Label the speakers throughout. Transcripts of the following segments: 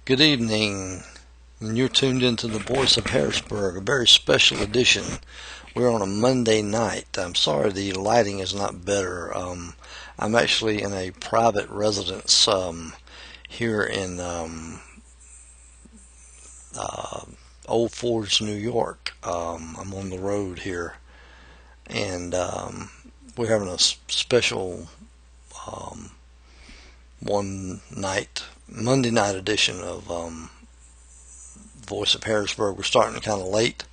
Speaker 1: Good evening, and you're tuned into the Voice of Harrisburg, a very special edition. We're on a Monday night. I'm sorry the lighting is not better. I'm actually in a private residence here in Old Forge, New York. I'm on the road here, and we're having a special Monday night edition of Voice of Harrisburg. We're starting kind of late.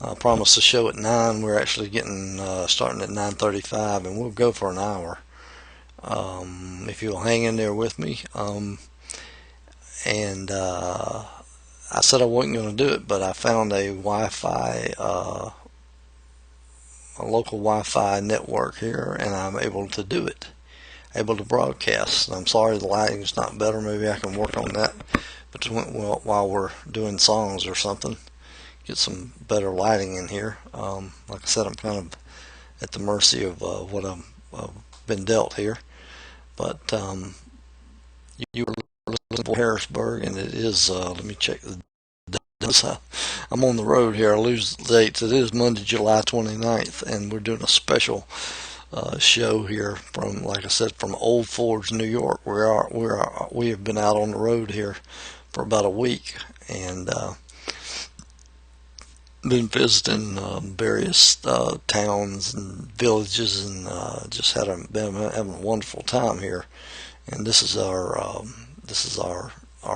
Speaker 1: I promised the show at 9. We're actually getting starting at 9:35, and we'll go for an hour. If you'll hang in there with me. I said I wasn't going to do it, but I found a Wi-Fi, a local Wi-Fi network here, and I'm able to do it. Able to broadcast. I'm sorry the lighting's not better. Maybe I can work on that while we're doing songs or something. Get some better lighting in here. Like I said, I'm kind of at the mercy of what I've been dealt here. But you were listening to Harrisburg, and it is, let me check the dates. I'm on the road here. I lose the dates. It is Monday, July 29th, and we're doing a special show here from, like I said, from Old Forge, New York. We have been out on the road here for about a week, and been visiting various towns and villages, and just been having a wonderful time here. And this is our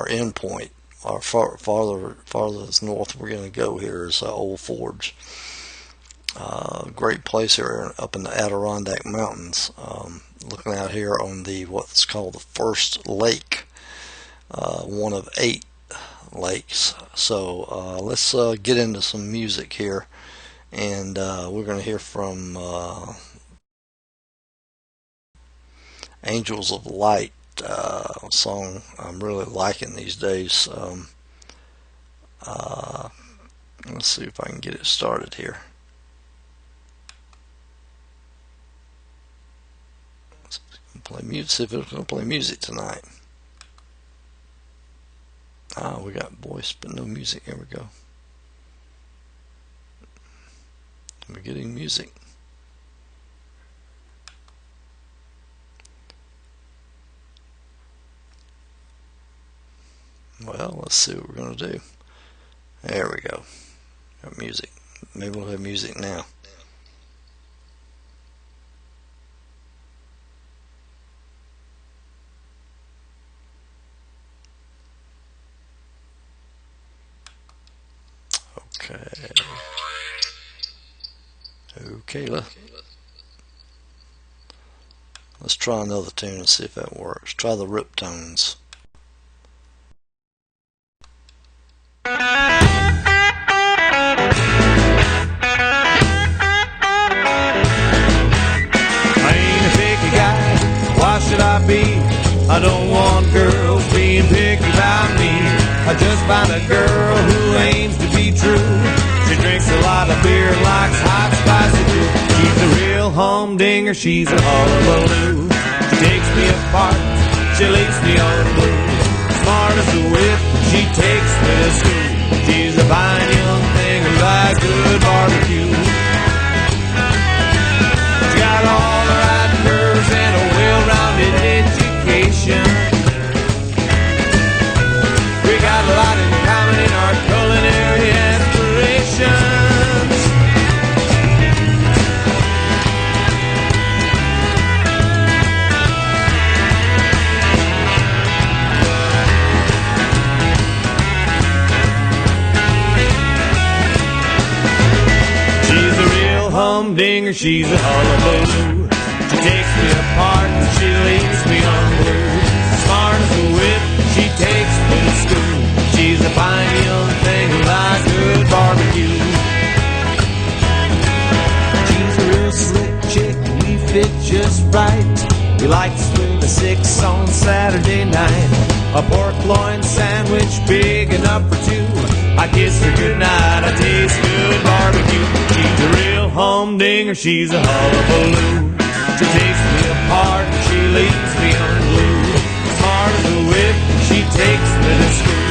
Speaker 1: end point. Our farthest north we're going to go here is Old Forge. Great place here up in the Adirondack Mountains. Looking out here on what's called the first lake, one of 8 lakes. So let's get into some music here, and we're going to hear from Angels of Light, a song I'm really liking these days. Let's see if I can get it started here. Play music. See if it's going to play music tonight. We got voice, but no music. Here we go. We're getting music. Well, let's see what we're going to do. There we go. Got music. Maybe we'll have music now. Okay, let's try another tune and see if that works. Try the rip tones.
Speaker 2: I ain't a picky guy, why should I be? I don't want girls being picky about me. I just find a girl who aims to be true. She drinks a lot of beer and likes hot spicy food. She's a real humdinger, she's a hullabaloo. She takes me apart, she leaves me on blue. Smart as a whip, she takes me to school. She's a fine young thing who likes good barbecue. She got all the right nerves and a well-rounded education. We got a lot in common in our culinary aspirations. She's a real humdinger, she's a hullabaloo. She takes me apart and she leaves me unglued. Smart as a whip, she takes me to school. She's a fine young thing who likes good barbecue. She's a real slick chick, we fit just right. We like to split a 6 on Saturday night. A pork loin sandwich big enough for 2. I kiss her goodnight, I taste good barbecue. She's a real humdinger, she's a hullabaloo. She takes me apart and she leaves me unglued. Smart as a whip, she takes me to school.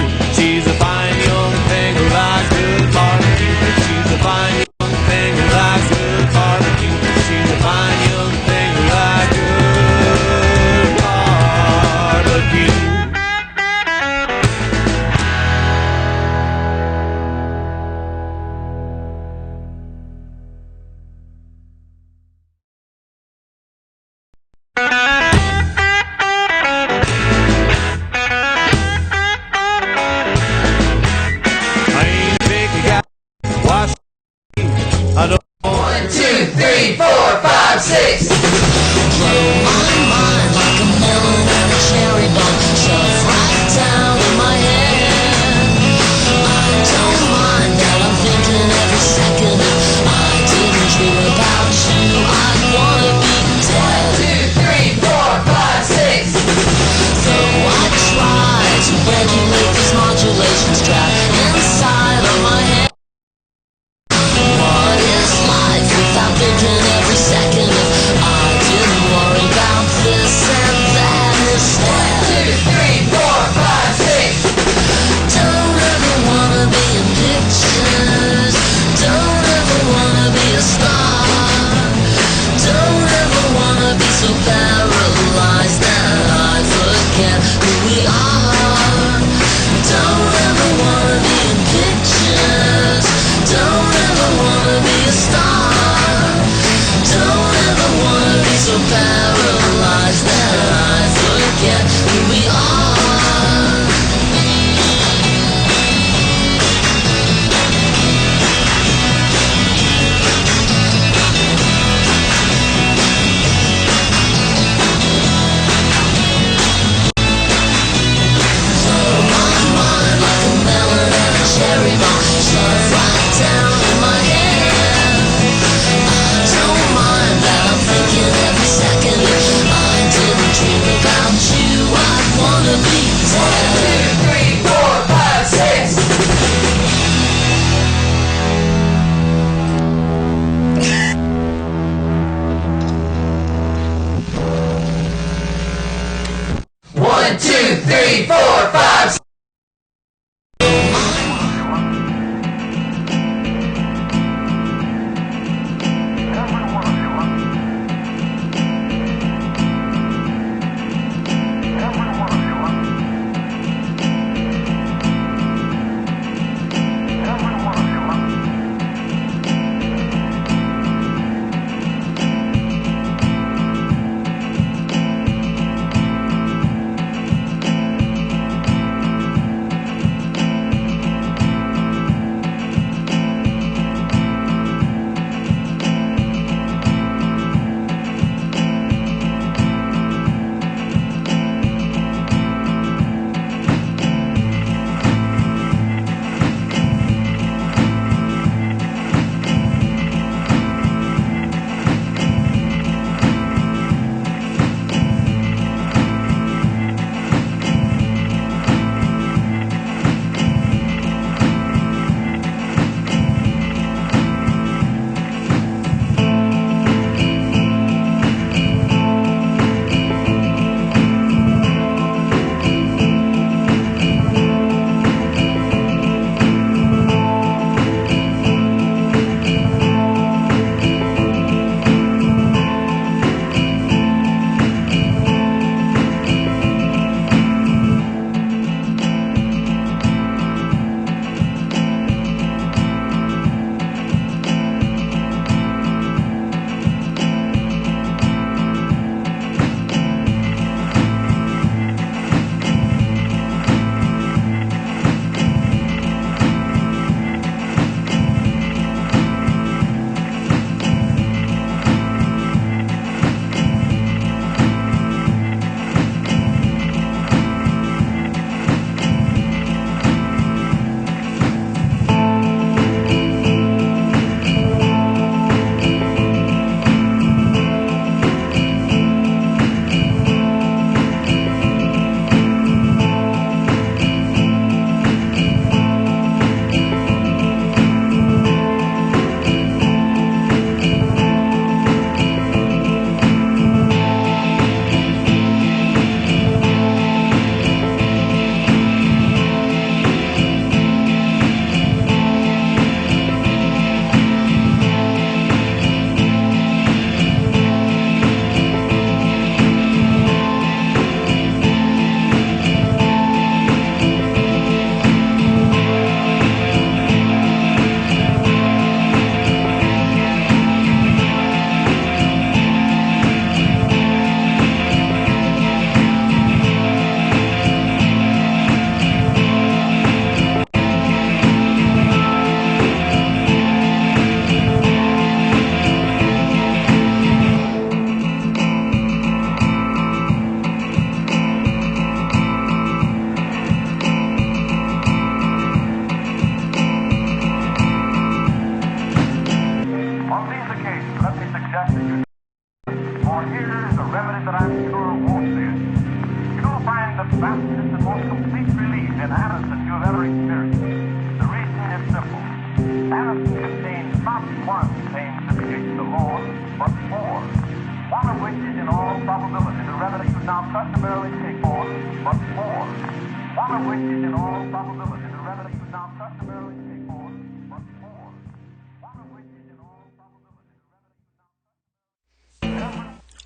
Speaker 2: 3, 4, 5.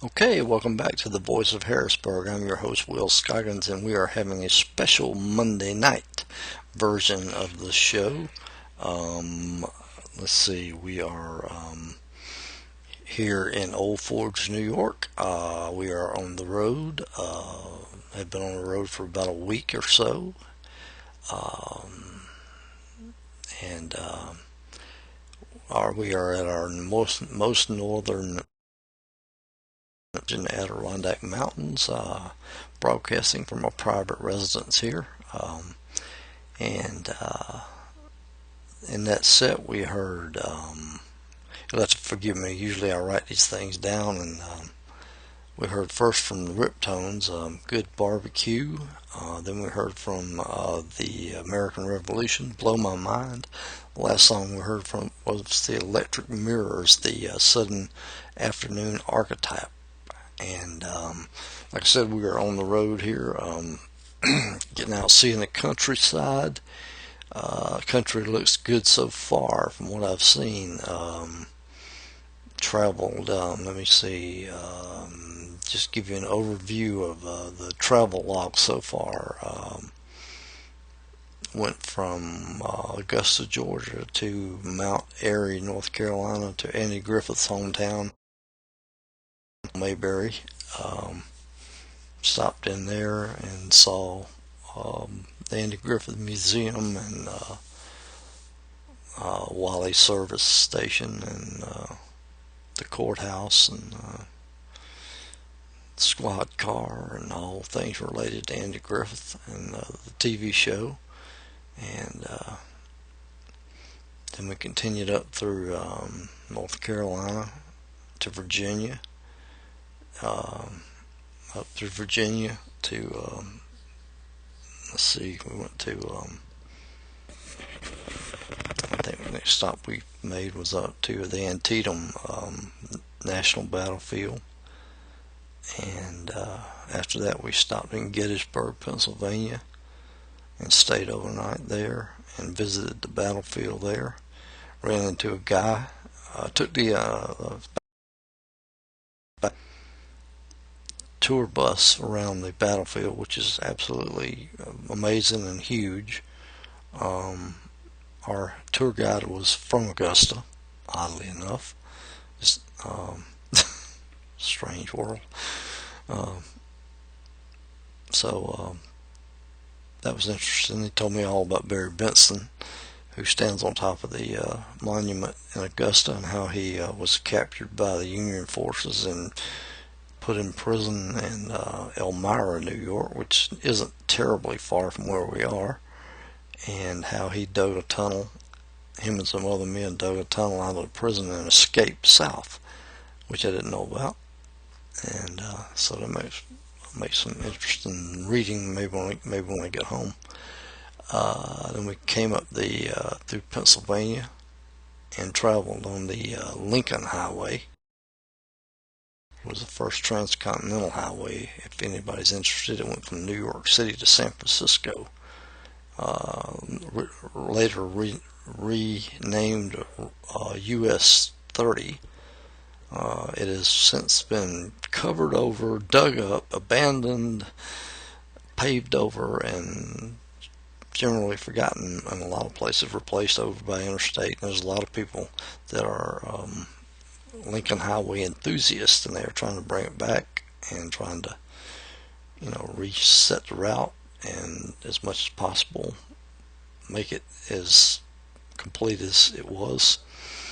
Speaker 1: Okay, welcome back to the Voice of Harrisburg. I'm your host, Will Scoggins, and we are having a special Monday night version of the show. Let's see, we are here in Old Forge, New York. We are on the road. Have been on the road for about a week or so. And we are at our most northern in the Adirondack Mountains, broadcasting from a private residence here. And in that set, we heard, you'll have to forgive me, usually I write these things down, and we heard first from the Riptones, Good Barbecue. Then we heard from the American Revolution, Blow My Mind. The last song we heard from was the Electric Mirrors, the Sudden Afternoon Archetype. And like I said, we are on the road here. Getting out, seeing the countryside. Country looks good so far from what I've seen. Traveled, let me see, just give you an overview of the travel log so far. Went from Augusta, Georgia to Mount Airy, North Carolina to Andy Griffith's hometown, Mayberry. Um, Stopped in there and saw the Andy Griffith Museum and Wally Service Station and the courthouse and squad car and all things related to Andy Griffith and the TV show. And then we continued up through North Carolina to Virginia, up through Virginia to, let's see, we went to, I think the next stop we made was up to the Antietam National Battlefield. And after that, we stopped in Gettysburg, Pennsylvania, and stayed overnight there and visited the battlefield there. Ran into a guy, took the tour bus around the battlefield, which is absolutely amazing and huge. Our tour guide was from Augusta, oddly enough. It's strange world. Um, so that was interesting. He told me all about Barry Benson, who stands on top of the monument in Augusta, and how he was captured by the Union forces and put in prison in Elmira, New York, which isn't terribly far from where we are, and how he dug a tunnel. Him and some other men dug a tunnel out of the prison and escaped south, which I didn't know about. And so that makes some interesting reading. Maybe when I get home. Then we came up the through Pennsylvania and traveled on the Lincoln Highway. It was the first transcontinental highway. If anybody's interested, it went from New York City to San Francisco. Later renamed US 30. It has since been covered over, dug up, abandoned, paved over, and generally forgotten in a lot of places, replaced over by interstate. There's a lot of people that are Lincoln Highway enthusiasts, and they are trying to bring it back and trying to, reset the route and as much as possible make it as complete as it was.